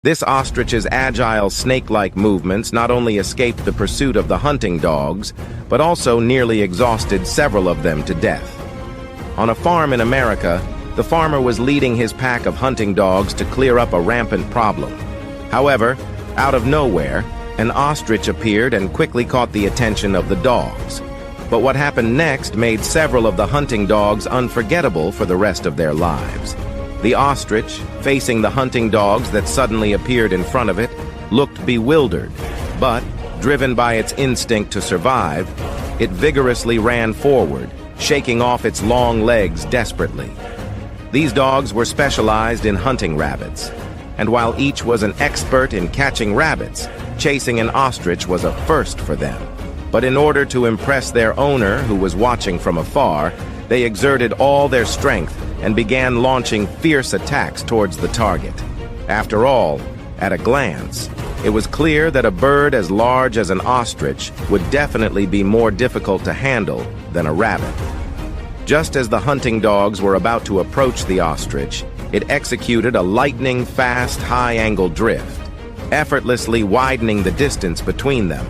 This ostrich's agile snake-like movements not only escaped the pursuit of the hunting dogs, but also nearly exhausted several of them to death. On a farm in America, the farmer was leading his pack of hunting dogs to clear up a rampant problem. However, out of nowhere, an ostrich appeared and quickly caught the attention of the dogs. But what happened next made several of the hunting dogs unforgettable for the rest of their lives. The ostrich, facing the hunting dogs that suddenly appeared in front of it, looked bewildered, but, driven by its instinct to survive, it vigorously ran forward, shaking off its long legs desperately. These dogs were specialized in hunting rabbits, and while each was an expert in catching rabbits, chasing an ostrich was a first for them. But in order to impress their owner, who was watching from afar, they exerted all their strength and began launching fierce attacks towards the target. After all, at a glance, it was clear that a bird as large as an ostrich would definitely be more difficult to handle than a rabbit. Just as the hunting dogs were about to approach the ostrich, it executed a lightning-fast, high-angle drift, effortlessly widening the distance between them.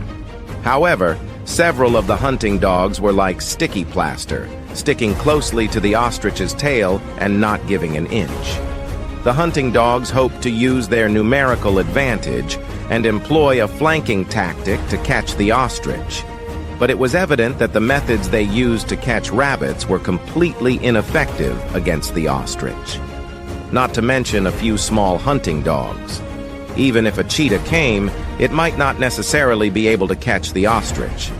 However, several of the hunting dogs were like sticky plaster, sticking closely to the ostrich's tail and not giving an inch. The hunting dogs hoped to use their numerical advantage and employ a flanking tactic to catch the ostrich. But it was evident that the methods they used to catch rabbits were completely ineffective against the ostrich. Not to mention a few small hunting dogs. Even if a cheetah came, it might not necessarily be able to catch the ostrich.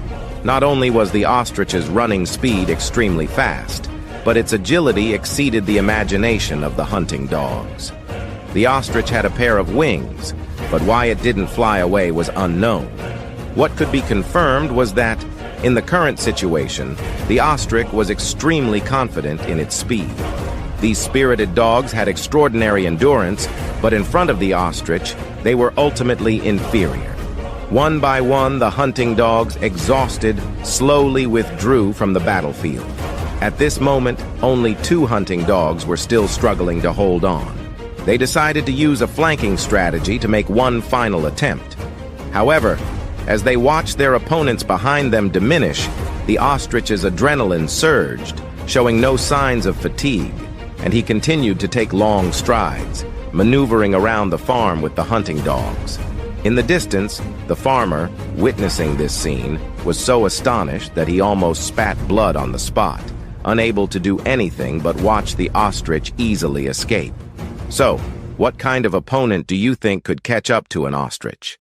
Not only was the ostrich's running speed extremely fast, but its agility exceeded the imagination of the hunting dogs. The ostrich had a pair of wings, but why it didn't fly away was unknown. What could be confirmed was that, in the current situation, the ostrich was extremely confident in its speed. These spirited dogs had extraordinary endurance, but in front of the ostrich, they were ultimately inferior. One by one, the hunting dogs, exhausted, slowly withdrew from the battlefield. At this moment, only 2 hunting dogs were still struggling to hold on. They decided to use a flanking strategy to make one final attempt. However, as they watched their opponents behind them diminish, the ostrich's adrenaline surged, showing no signs of fatigue, and he continued to take long strides, maneuvering around the farm with the hunting dogs. In the distance, the farmer, witnessing this scene, was so astonished that he almost spat blood on the spot, unable to do anything but watch the ostrich easily escape. So, what kind of opponent do you think could catch up to an ostrich?